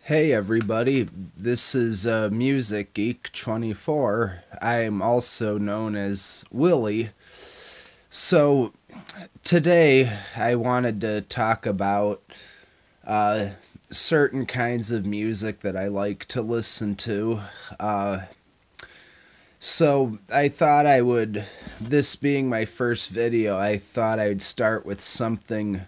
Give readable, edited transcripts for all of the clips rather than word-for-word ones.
Hey everybody, this is Music Geek 24. I'm also known as Willie. So today I wanted to talk about uh, certain kinds of music that I like to listen to. Uh, so I thought I would, this being my first video, I thought I'd start with something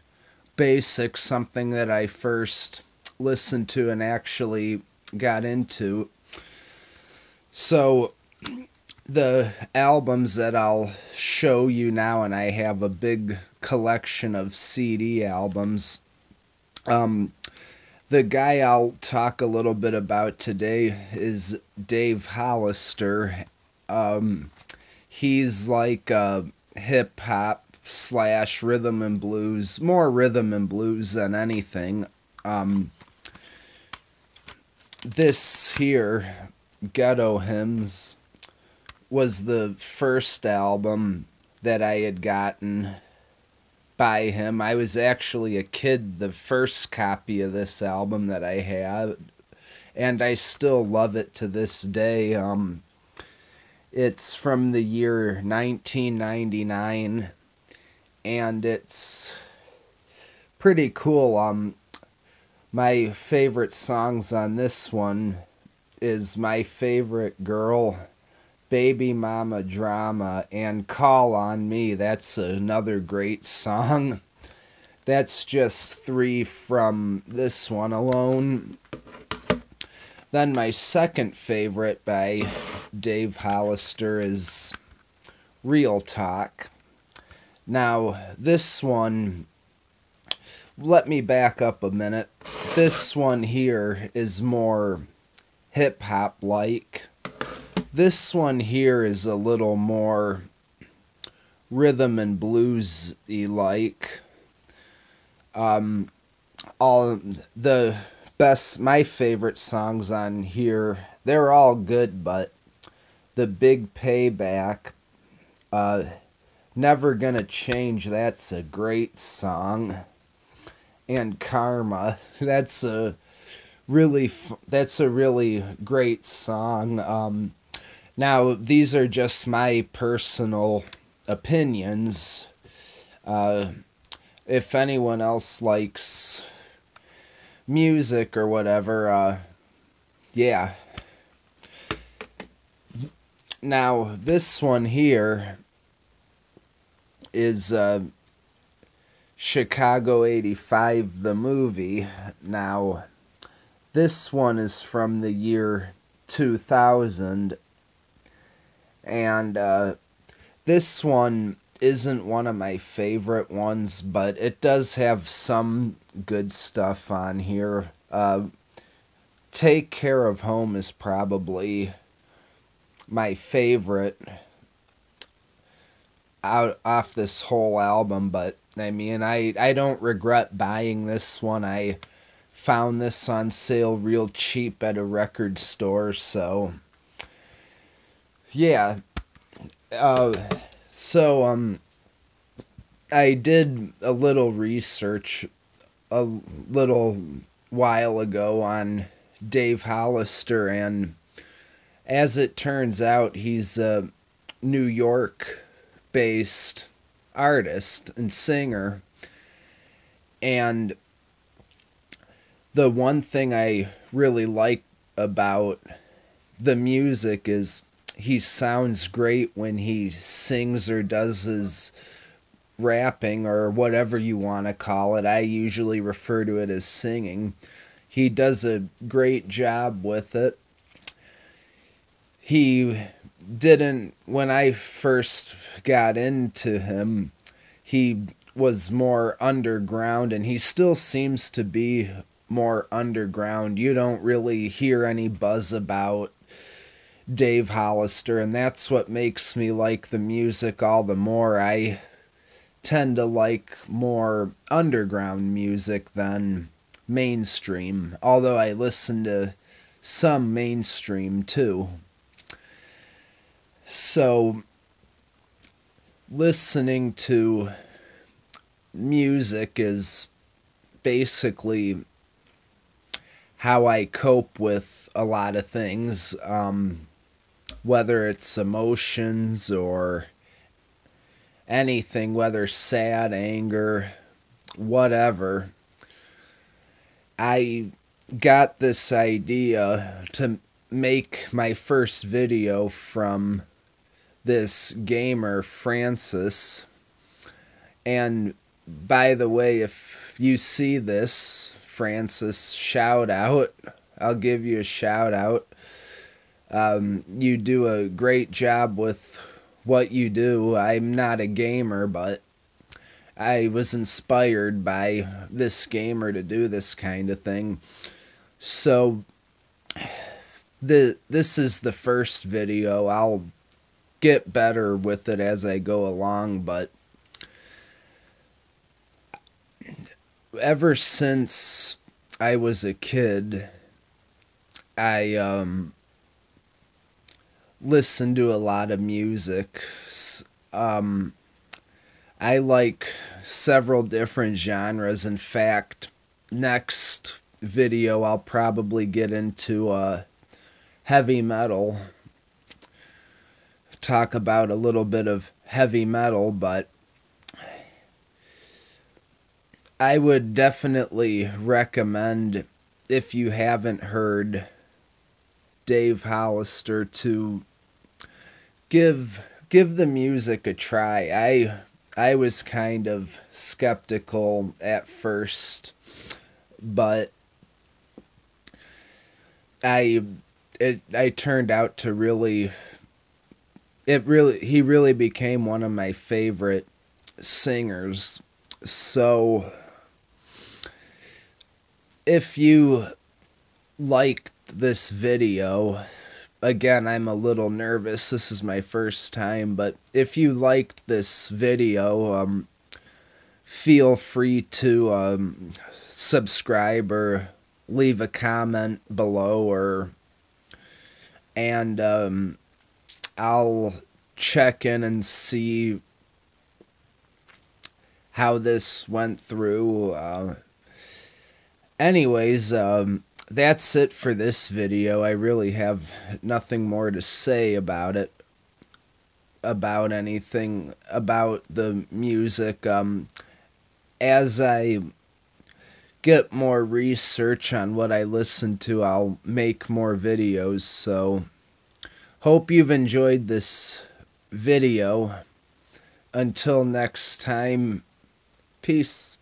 basic, something that I first listened to and actually got into. So the albums that I'll show you now, and I have a big collection of CD albums. The guy I'll talk a little bit about today is Dave Hollister. He's like hip hop slash rhythm and blues, more rhythm and blues than anything. This here, Ghetto Hymns, was the first album that I had gotten by him. I was actually a kid, the first copy of this album that I had, and I still love it to this day. It's from the year 1999, and it's pretty cool. My favorite songs on this one is My Favorite Girl, Baby Mama Drama, and Call on Me. That's another great song. That's just three from this one alone. Then my second favorite by Dave Hollister is Real Talk. Now, this one, let me back up a minute. This one here is more hip hop like. This one here is a little more rhythm and blues-y like. All the best, my favorite songs on here, they're all good, but the Big Payback, Never Gonna Change, that's a great song. And Karma, that's a really great song. Now, these are just my personal opinions. If anyone else likes music or whatever, yeah. Now, this one here is Chicago 85, the movie. Now, this one is from the year 2000, and this one isn't one of my favorite ones, but it does have some good stuff on here. Take Care of Home is probably my favorite out off this whole album, but I mean, I don't regret buying this one. I found this on sale real cheap at a record store, so yeah. So I did a little research a little while ago on Dave Hollister, and as it turns out, he's a New York based artist and singer. And the one thing I really like about the music is he sounds great when he sings or does his rapping or whatever you want to call it. I usually refer to it as singing. He does a great job with it. He didn't, when I first got into him, he was more underground, and he still seems to be more underground. You don't really hear any buzz about Dave Hollister, and that's what makes me like the music all the more. I tend to like more underground music than mainstream, although I listen to some mainstream too. So, listening to music is basically how I cope with a lot of things, whether it's emotions or anything, whether sad, anger, whatever. I got this idea to make my first video from this gamer, Francis. And by the way, if you see this, Francis, shout out. I'll give you a shout out. You do a great job with what you do. I'm not a gamer, but I was inspired by this gamer to do this kind of thing. So this is the first video. I'll get better with it as I go along, but ever since I was a kid, I listened to a lot of music. I like several different genres. In fact, next video I'll probably get into heavy metal. Talk about a little bit of heavy metal, but I would definitely recommend, if you haven't heard Dave Hollister, to give the music a try. I was kind of skeptical at first, but I turned out to he really became one of my favorite singers. So if you liked this video, again, I'm a little nervous. This is my first time, but if you liked this video, feel free to subscribe or leave a comment below, and I'll check in and see how this went through. Anyways, that's it for this video. I really have nothing more to say about it, about anything, about the music. As I get more research on what I listen to, I'll make more videos. So, hope you've enjoyed this video. Until next time, peace.